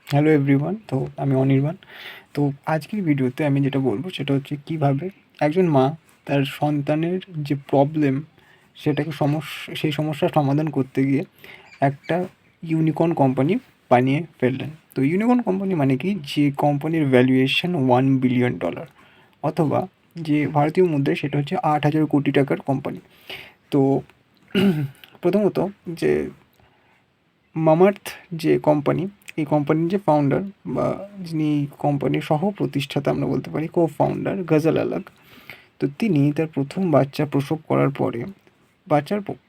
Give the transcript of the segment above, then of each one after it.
Hello everyone. তো আমি অনির্বাণ। তো আজকের ভিডিওতে আমি যেটা বলবো সেটা হচ্ছে কীভাবে একজন মা তার সন্তানের যে প্রবলেম সেটাকে সেই সমস্যার সমাধান করতে গিয়ে একটা ইউনিকর্ন কোম্পানি বানিয়ে ফেললেন। তো ইউনিকর্ন কোম্পানি মানে কি, যে কোম্পানির ভ্যালুয়েশন $1 বিলিয়ন, অথবা যে ভারতীয় মুদ্রায় সেটা হচ্ছে 8,000 কোটি টাকার কোম্পানি। তো প্রথমত যে মামাআর্থ যে কোম্পানি, এই কোম্পানির যে ফাউন্ডার বা যিনি কোম্পানির সহ প্রতিষ্ঠাতা আমরা বলতে পারি, কো ফাউন্ডার গজল আলাগ। তো তিনি তার প্রথম বাচ্চা প্রসব করার পরে বাচ্চার প-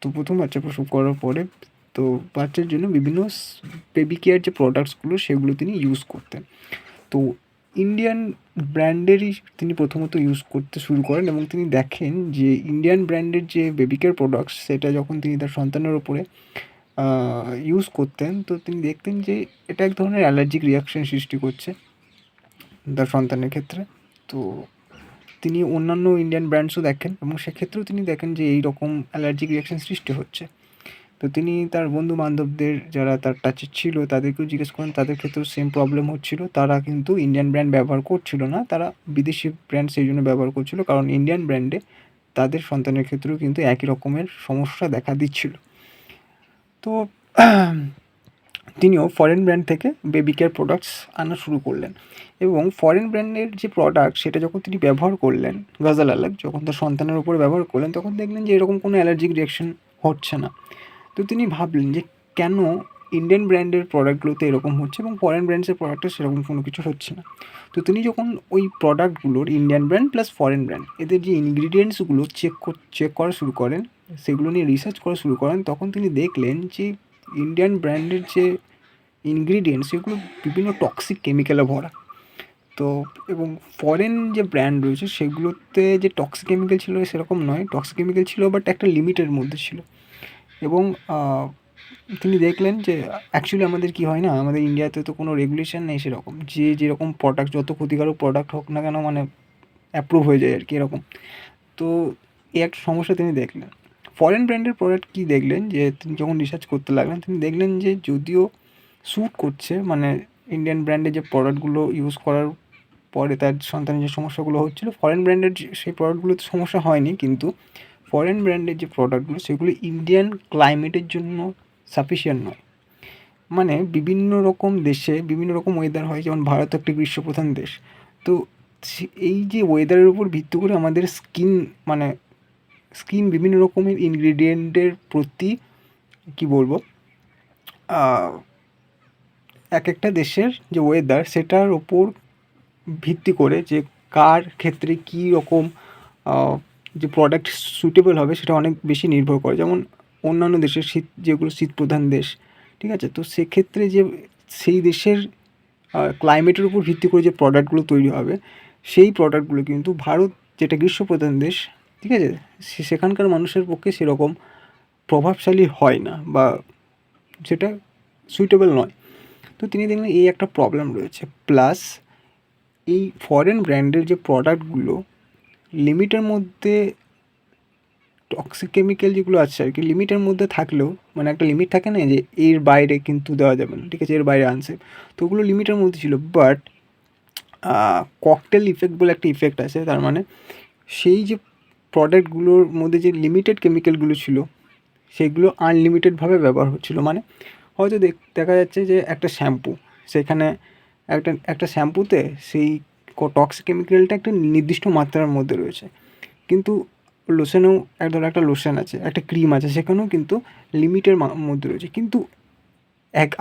তো প্রথম বাচ্চা প্রসব করার পরে তো বাচ্চার জন্য বিভিন্ন বেবি কেয়ার যে প্রোডাক্টসগুলো সেগুলো তিনি ইউজ করতেন। তো ইন্ডিয়ান ব্র্যান্ডেরই তিনি প্রথমত ইউজ করতে শুরু করেন এবং তিনি দেখেন যে ইন্ডিয়ান ব্র্যান্ডের যে বেবি কেয়ার প্রোডাক্টস সেটা যখন তিনি তার সন্তানের ওপরে ইউজ করতেন, তো তিনি দেখতেন যে এটা এক ধরনের অ্যালার্জিক রিয়াকশন সৃষ্টি করছে তার সন্তানের ক্ষেত্রে। তো তিনি অন্যান্য ইন্ডিয়ান ব্র্যান্ডসও দেখেন এবং সেক্ষেত্রেও তিনি দেখেন যে এই রকম অ্যালার্জিক রিয়াকশন সৃষ্টি হচ্ছে। তো তিনি তার বন্ধু বান্ধবদের যারা তার টাচে ছিল তাদেরকেও জিজ্ঞেস করেন, তাদের ক্ষেত্রেও সেম প্রবলেম হচ্ছিল। তারা কিন্তু ইন্ডিয়ান ব্র্যান্ড ব্যবহার করছিল না, তারা বিদেশি ব্র্যান্ড সেই জন্য ব্যবহার করছিল, কারণ ইন্ডিয়ান ব্র্যান্ডে তাদের সন্তানের ক্ষেত্রেও কিন্তু একই রকমের সমস্যা দেখা দিচ্ছিল। তো তিনিও ফরেন ব্র্যান্ড থেকে বেবি কেয়ার প্রোডাক্টস আনা শুরু করলেন এবং ফরেন ব্র্যান্ডের যে প্রোডাক্ট সেটা যখন তিনি ব্যবহার করলেন, গজল আলাগ যখন তার সন্তানের উপরে ব্যবহার করলেন, তখন দেখলেন যে এরকম কোনো অ্যালার্জিক রিয়াকশন হচ্ছে না। তো তিনি ভাবলেন যে কেন ইন্ডিয়ান ব্র্যান্ডের প্রোডাক্টগুলোতে এরকম হচ্ছে এবং ফরেন ব্র্যান্ডসের প্রোডাক্টে সেরকম কোনো কিছু হচ্ছে না। তো তিনি যখন ওই প্রোডাক্টগুলোর Indian brand plus foreign brand এদের যে ইনগ্রিডিয়েন্টসগুলো চেক করা শুরু করেন, সেগুলো নিয়ে রিসার্চ করা শুরু করেন, তখন তিনি দেখলেন যে ইন্ডিয়ান ব্র্যান্ডের যে ইনগ্রিডিয়েন্টস সেগুলো বিভিন্ন টক্সিক কেমিক্যালে ভরা। তো এবং ফরেন যে ব্র্যান্ড রয়েছে সেগুলোতে যে টক্সিক কেমিক্যাল ছিল সেরকম নয়, টক্সিক কেমিক্যাল ছিল বাট একটা লিমিটের মধ্যে ছিল। এবং তিনি দেখলেন যে অ্যাকচুয়ালি আমাদের কি হয় না, আমাদের ইন্ডিয়াতে তো কোনো রেগুলেশন নেই সেরকম, যে যেরকম প্রোডাক্ট যত ক্ষতিকারক প্রোডাক্ট হোক না কেন মানে অ্যাপ্রুভ হয়ে যায় আর কি এরকম। তো এই একটা সমস্যা তিনি দেখলেন। ফরেন ব্র্যান্ডের প্রোডাক্ট কী দেখলেন, যে তিনি যখন রিসার্চ করতে লাগলেন তিনি দেখলেন যে যদিও স্যুট করছে, মানে ইন্ডিয়ান ব্র্যান্ডের যে প্রোডাক্টগুলো ইউজ করার পরে তার সন্তানের যে সমস্যাগুলো হচ্ছিলো, ফরেন ব্র্যান্ডের সেই প্রোডাক্টগুলোতে সমস্যা হয়নি, কিন্তু ফরেন ব্র্যান্ডের যে প্রোডাক্টগুলো সেগুলো ইন্ডিয়ান ক্লাইমেটের জন্য সাফিসিয়েন্ট নয়। মানে বিভিন্ন রকম দেশে বিভিন্ন রকম ওয়েদার হয়, যেমন ভারত একটা গ্রীষ্মপ্রধান দেশ। তো এই যে ওয়েদারের উপর ভিত্তি করে আমাদের স্কিন বিভিন্ন রকমের ইনগ্রিডিয়েন্টের প্রতি কী বলবো, এক একটা দেশের যে ওয়েদার সেটার ওপর ভিত্তি করে যে কার ক্ষেত্রে কী রকম যে প্রোডাক্ট সুটেবল হবে সেটা অনেক বেশি নির্ভর করে। যেমন অন্যান্য দেশের যেগুলো শীতপ্রধান দেশ, ঠিক আছে, তো সেক্ষেত্রে যে সেই দেশের ক্লাইমেটের উপর ভিত্তি করে যে প্রোডাক্টগুলো তৈরি হবে, সেই প্রোডাক্টগুলো কিন্তু ভারত যেটা গ্রীষ্মপ্রধান দেশ, ঠিক আছে, সেখানকার মানুষের পক্ষে সেরকম প্রভাবশালী হয় না বা সেটা সুইটেবল নয়। তো তিনি দেখলেন এই একটা প্রবলেম রয়েছে। প্লাস এই ফরেন ব্র্যান্ডের যে প্রোডাক্টগুলো লিমিটের মধ্যে, টক্সিক কেমিক্যাল যেগুলো আছে আর কি লিমিটের মধ্যে থাকলেও, মানে একটা লিমিট থাকে না যে এর বাইরে কিন্তু দেওয়া যাবে না, ঠিক আছে, এর বাইরে আনসেফ, তো ওগুলো লিমিটের মধ্যে ছিল। বাট ককটেল ইফেক্ট বলে একটা ইফেক্ট আছে, তার মানে সেই যে প্রোডাক্টগুলোর মধ্যে যে লিমিটেড কেমিক্যালগুলো ছিল সেগুলো আনলিমিটেডভাবে ব্যবহার হচ্ছিলো। মানে হয়তো দেখা যাচ্ছে যে একটা শ্যাম্পু, সেখানে একটা শ্যাম্পুতে সেই টক্সিক কেমিক্যালটা একটা নির্দিষ্ট মাত্রার মধ্যে রয়েছে, কিন্তু লোশনেও ধরো একটা লোশন আছে, একটা ক্রিম আছে, সেখানেও কিন্তু লিমিটের মধ্যে রয়েছে। কিন্তু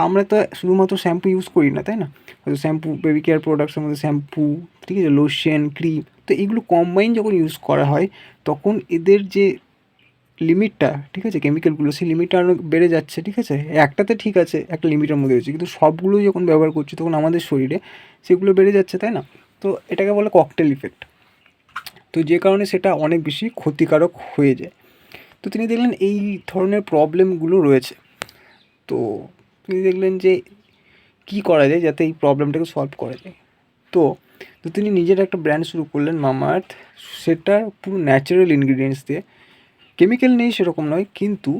আমরা তো শুধুমাত্র শ্যাম্পু ইউজ করি না, তাই না? হয়তো শ্যাম্পু, বেবি কেয়ার প্রোডাক্টসের মধ্যে শ্যাম্পু, ঠিক আছে, লোশন, ক্রিম, তো এগুলো কম্বাইন যখন ইউজ করা হয় তখন এদের যে লিমিটটা, ঠিক আছে, কেমিক্যালগুলো সেই লিমিটটা আরও বেড়ে যাচ্ছে, ঠিক আছে। একটাতে ঠিক আছে, একটা লিমিটের মধ্যে রয়েছে, কিন্তু সবগুলোই যখন ব্যবহার করছি তখন আমাদের শরীরে সেগুলো বেড়ে যাচ্ছে, তাই না? তো এটাকে বলে ককটেল ইফেক্ট। তো যে কারণে সেটা অনেক বেশি ক্ষতিকারক হয়ে যায়। তো তিনি দেখলেন এই ধরনের প্রবলেমগুলো রয়েছে। তো তিনি দেখলেন যে কী করা যায় যাতে এই প্রবলেমটাকে সলভ করা যায়। তো তো তিনি নিজের একটা ব্র্যান্ড শুরু করলেন, মামাআর্থ। সেটা পুরো ন্যাচারাল ইনগ্রিডিয়েন্টস দিয়ে, কেমিক্যাল নেই সেরকম নয়, কিন্তু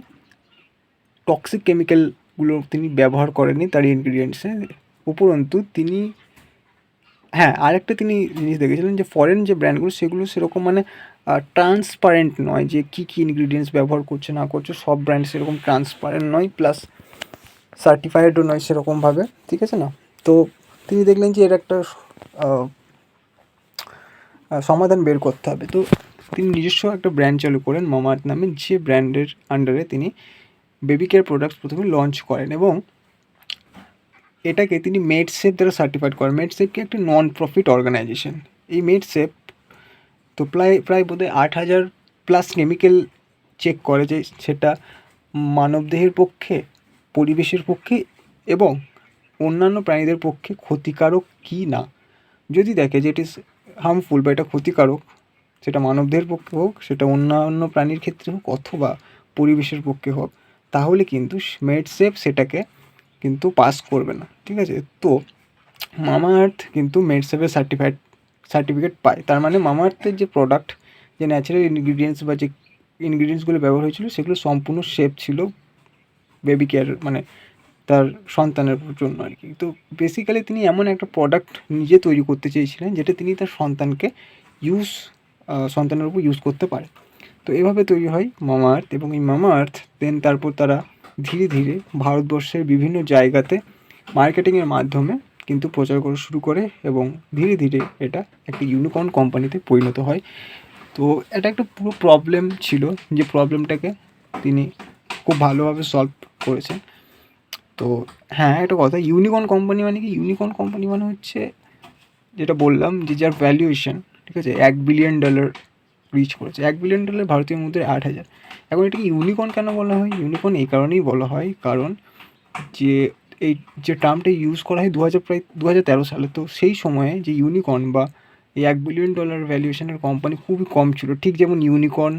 টক্সিক কেমিক্যাল গুলো তিনি ব্যবহার করেননি তার ইনগ্রিডিয়েন্টসে। উপরন্তু তিনি আরেকটা তিনি জিনিস দেখেছিলেন যে ফরেন যে ব্র্যান্ডগুলো সেগুলো সেরকম মানে ট্রান্সপারেন্ট নয়, যে কী কী ইনগ্রিডিয়েন্টস ব্যবহার করছে না করছে, সব ব্র্যান্ড সেরকম ট্রান্সপারেন্ট নয়, প্লাস সার্টিফাইডও নয় সেরকমভাবে, ঠিক আছে না। তো তিনি দেখলেন যে এর একটা সমাধান বের করতে হবে। তো তিনি নিজস্ব একটা ব্র্যান্ড চালু করেন মামাআর্থ নামে, যে ব্র্যান্ডের আন্ডারে তিনি বেবি কেয়ার প্রোডাক্টস প্রথমে লঞ্চ করেন এবং এটাকে তিনি মেডসেফ দ্বারা সার্টিফাইড করেন। মেডসেফ কি একটা নন প্রফিট অর্গানাইজেশন। এই মেডসেফ তো প্রায় বোধহয় 8,000+ কেমিক্যাল চেক করে, যে সেটা মানবদেহের পক্ষে, পরিবেশের পক্ষে এবং অন্যান্য প্রাণীদের পক্ষে ক্ষতিকারক কি না। যদি দেখে যে ইট ইজ হার্মফুল বা এটা ক্ষতিকারক, সেটা মানবদেহের পক্ষে হোক, সেটা অন্যান্য প্রাণীর ক্ষেত্রে হোক, অথবা পরিবেশের পক্ষে হোক, তাহলে কিন্তু মেডসেফ সেটাকে কিন্তু পাস করবে না, ঠিক আছে। তো মামাআর্থ কিন্তু মেডসেফের সার্টিফিকেট পায়। তার মানে মামাআর্থের যে প্রোডাক্ট, যে ন্যাচারাল ইনগ্রিডিয়েন্টস বা যে ইনগ্রিডিয়েন্টসগুলো ব্যবহার হয়েছিল সেগুলো সম্পূর্ণ সেফ ছিল বেবি কেয়ার মানে তার সন্তানের জন্য আর কি। তো বেসিক্যালি তিনি এমন একটা প্রোডাক্ট নিজে তৈরি করতে চেয়েছিলেন যেটা তিনি তার সন্তানকে সন্তানের উপর ইউজ করতে পারে। তো এভাবে তৈরি হয় মামাআর্থ, এবং এই মামাআর্থ তারপর তারা ধীরে ধীরে ভারতবর্ষের বিভিন্ন জায়গাতে মার্কেটিংয়ের মাধ্যমে কিন্তু প্রচার করা শুরু করে এবং ধীরে ধীরে এটা একটা ইউনিকর্ন কোম্পানিতে পরিণত হয়। তো এটা একটা পুরো প্রবলেম ছিল, যে প্রবলেমটাকে তিনি খুব ভালোভাবে সলভ করেছেন। তো একটা কথা, ইউনিকর্ন কোম্পানি মানে কি? ইউনিকর্ন কোম্পানি মানে হচ্ছে যেটা বললাম যে যার ভ্যালুয়েশন, ঠিক আছে, $1 বিলিয়ন রিচ করেছে। $1 বিলিয়ন ভারতীয় মুদ্রায় 8,000। এখন এটাকে ইউনিকর্ন কেন বলা হয়? ইউনিকর্ন এই কারণেই বলা হয় কারণ যে এই যে টার্মটা ইউজ করা হয় প্রায় 2013 সালে। তো সেই সময়ে যে ইউনিকর্ন বা এই $1 বিলিয়ন ভ্যালুয়েশনের কোম্পানি খুবই কম ছিল। ঠিক যেমন ইউনিকর্ন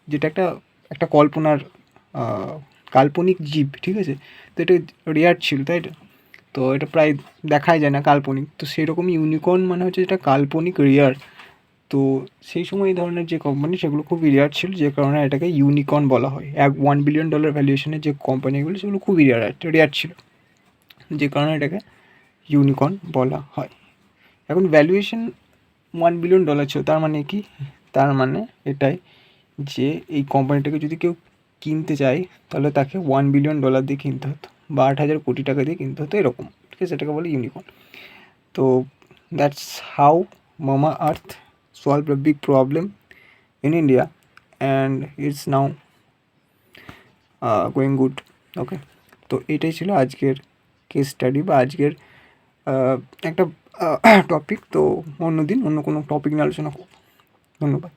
যেটা একটা কাল্পনিক জীব, ঠিক আছে। তো এটা রেয়ার ছিল, তাই তো এটা প্রায় দেখাই যায় না, কাল্পনিক। তো সেরকমই ইউনিকর্ন মানে হচ্ছে যেটা কাল্পনিক, রেয়ার। তো সেই সময় এই ধরনের যে কোম্পানি সেগুলো খুবই রেয়ার ছিল, যে কারণে এটাকে ইউনিকর্ন বলা হয়। $1 বিলিয়ন ভ্যালুয়েশনের যে কোম্পানিগুলো সেগুলো খুবই রেয়ার ছিল, যে কারণে এটাকে ইউনিকর্ন বলা হয়। এখন ভ্যালুয়েশন $1 বিলিয়ন ছিল, তার মানে কি? তার মানে এটাই যে এই কোম্পানিটাকে যদি কেউ কিনতে চায় তাহলে তাকে $1 বিলিয়ন দিয়ে কিনতে হতো, বা 8,000 কোটি টাকা দিয়ে কিনতে হতো, এরকম, ঠিক আছে। এটাকে বলে ইউনিকর্ন। তো that's how Mamaearth solved a big problem in India and it's now going good. ওকে, তো এটাই ছিল আজকের কেস স্টাডি বা আজকের একটা টপিক। তো অন্য দিন অন্য কোনো টপিক নিয়ে আলোচনা করব। ধন্যবাদ।